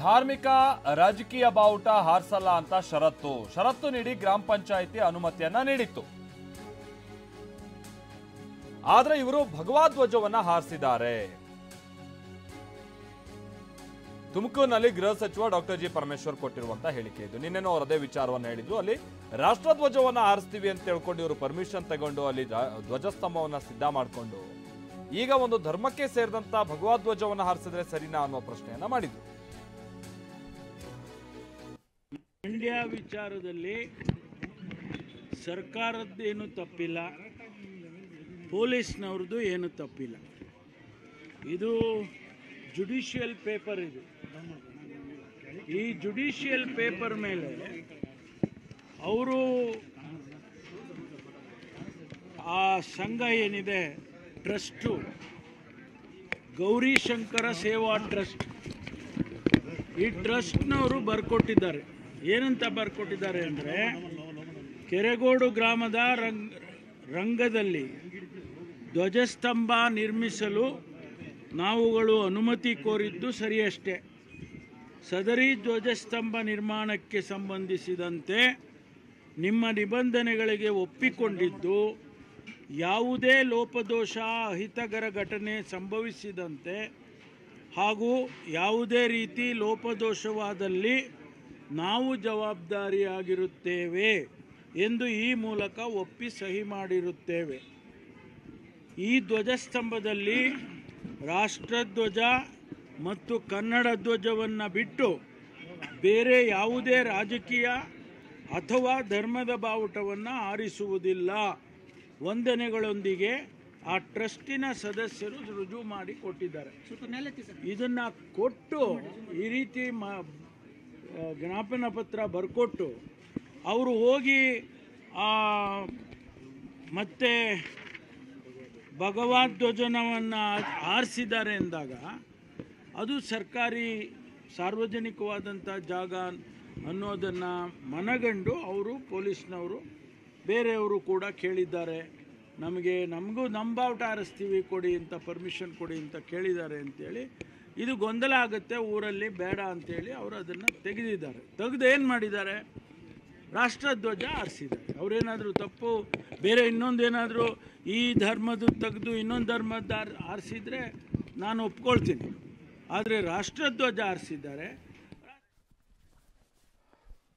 ಧಾರ್ಮಿಕ ರಾಜಕೀಯ ಬಾವುಟ ಹಾರಿಸಲ್ಲ ಅಂತ ಷರತ್ತು ನೀಡಿ ಗ್ರಾಮ ಪಂಚಾಯಿತಿ ಅನುಮತಿಯನ್ನ ನೀಡಿತ್ತು. ಆದ್ರೆ ಇವರು ಭಗವಾ ಧ್ವಜವನ್ನ ಹಾರಿಸಿದ್ದಾರೆ. ತುಮಕೂರಿನಲ್ಲಿ ಗೃಹ ಸಚಿವ ಡಾಕ್ಟರ್ ಜಿ ಪರಮೇಶ್ವರ್ ಕೊಟ್ಟಿರುವಂತಹ ಹೇಳಿಕೆ ಇದು. ನಿನ್ನೆನೋ ಅವರದೇ ವಿಚಾರವನ್ನ ಹೇಳಿದ್ರು. ಅಲ್ಲಿ ರಾಷ್ಟ್ರಧ್ವಜವನ್ನ ಹಾರಿಸ್ತೀವಿ ಅಂತ ಹೇಳ್ಕೊಂಡು ಇವರು ಪರ್ಮಿಷನ್ ತಗೊಂಡು ಅಲ್ಲಿ ಧ್ವಜಸ್ತಂಭವನ್ನ ಸಿದ್ಧ ಮಾಡಿಕೊಂಡು ಈಗ ಒಂದು ಧರ್ಮಕ್ಕೆ ಸೇರಿದಂತ ಭಗವಾ ಧ್ವಜವನ್ನ ಹಾರಿಸಿದ್ರೆ ಸರಿನಾ ಅನ್ನೋ ಪ್ರಶ್ನೆಯನ್ನ ಮಾಡಿದ್ರು. ಮಂಡ್ಯ ವಿಚಾರದಲ್ಲಿ ಸರ್ಕಾರದ್ದೇನು ತಪ್ಪಿಲ್ಲ, ಪೊಲೀಸ್ನವ್ರದ್ದು ಏನು ತಪ್ಪಿಲ್ಲ. ಇದು ಜುಡಿಷಿಯಲ್ ಪೇಪರ್. ಇದು ಈ ಜುಡಿಷಿಯಲ್ ಪೇಪರ್ ಮೇಲೆ ಅವರು ಆ ಸಂಘ ಏನಿದೆ ಟ್ರಸ್ಟು, ಗೌರಿಶಂಕರ ಸೇವಾ ಟ್ರಸ್ಟ್, ಈ ಟ್ರಸ್ಟ್ನವರು ಬರ್ಕೊಟ್ಟಿದ್ದಾರೆ. ಏನಂತ ಬರ್ಕೊಟ್ಟಿದ್ದಾರೆ ಅಂದರೆ, ಕೆರೆಗೋಡು ಗ್ರಾಮದ ರಂಗದಲ್ಲಿ ಧ್ವಜಸ್ತಂಭ ನಿರ್ಮಿಸಲು ನಾವುಗಳು ಅನುಮತಿ ಕೋರಿದ್ದು ಸರಿಯಷ್ಟೇ. ಸದರಿ ಧ್ವಜಸ್ತಂಭ ನಿರ್ಮಾಣಕ್ಕೆ ಸಂಬಂಧಿಸಿದಂತೆ ನಿಮ್ಮ ನಿಬಂಧನೆಗಳಿಗೆ ಒಪ್ಪಿಕೊಂಡಿದ್ದು, ಯಾವುದೇ ಲೋಪದೋಷ ಅಹಿತಕರ ಘಟನೆ ಸಂಭವಿಸಿದಂತೆ ಹಾಗೂ ಯಾವುದೇ ರೀತಿ ಲೋಪದೋಷವಾದಲ್ಲಿ ನಾವು ಜವಾಬ್ದಾರಿಯಾಗಿರುತ್ತೇವೆ ಎಂದು ಈ ಮೂಲಕ ಒಪ್ಪಿ ಸಹಿ ಮಾಡಿರುತ್ತೇವೆ. ಈ ಧ್ವಜಸ್ತಂಭದಲ್ಲಿ ರಾಷ್ಟ್ರಧ್ವಜ ಮತ್ತು ಕನ್ನಡ ಧ್ವಜವನ್ನು ಬಿಟ್ಟು ಬೇರೆ ಯಾವುದೇ ರಾಜಕೀಯ ಅಥವಾ ಧರ್ಮದ ಬಾವುಟವನ್ನು ಹಾರಿಸುವುದಿಲ್ಲ. ವಂದನೆಗಳೊಂದಿಗೆ ಆ ಟ್ರಸ್ಟಿನ ಸದಸ್ಯರು ರುಜುವು ಮಾಡಿ ಕೊಟ್ಟಿದ್ದಾರೆ. ಇದನ್ನು ಕೊಟ್ಟು ಈ ರೀತಿ ಜ್ಞಾಪನ ಪತ್ರ ಬರ್ಕೊಟ್ಟು ಅವರು ಹೋಗಿ ಮತ್ತೆ ಭಗವದ್ಧ್ವಜನವನ್ನು ಆರಿಸಿದ್ದಾರೆ ಎಂದಾಗ ಅದು ಸರ್ಕಾರಿ ಸಾರ್ವಜನಿಕವಾದಂಥ ಜಾಗ ಅನ್ನೋದನ್ನು ಮನಗಂಡು ಅವರು ಪೊಲೀಸ್ನವರು ಬೇರೆಯವರು ಕೂಡ ಕೇಳಿದ್ದಾರೆ. ನಮಗೂ ನಮ್ಮ ಬಾವುಟ ಹಾರಿಸ್ತೀವಿ ಕೊಡಿ ಅಂತ, ಪರ್ಮಿಷನ್ ಕೊಡಿ ಅಂತ ಕೇಳಿದ್ದಾರೆ ಅಂತೇಳಿ ಇದು ಗೊಂದಲ ಆಗುತ್ತೆ ಊರಲ್ಲಿ, ಬೇಡ ಅಂಥೇಳಿ ಅವರು ಅದನ್ನು ತೆಗೆದಿದ್ದಾರೆ. ತೆಗೆದು ಏನು ಮಾಡಿದ್ದಾರೆ, ರಾಷ್ಟ್ರಧ್ವಜ ಹಾರಿಸಿದ್ದಾರೆ. ಅವರೇನಾದರೂ ತಪ್ಪು ಬೇರೆ ಇನ್ನೊಂದೇನಾದರೂ ಈ ಧರ್ಮದ ತೆಗೆದು ಇನ್ನೊಂದು ಧರ್ಮದ ಹಾರಿಸಿದರೆ ನಾನು ಒಪ್ಕೊಳ್ತೀನಿ. ಆದರೆ ರಾಷ್ಟ್ರಧ್ವಜ ಹಾರಿಸಿದ್ದಾರೆ.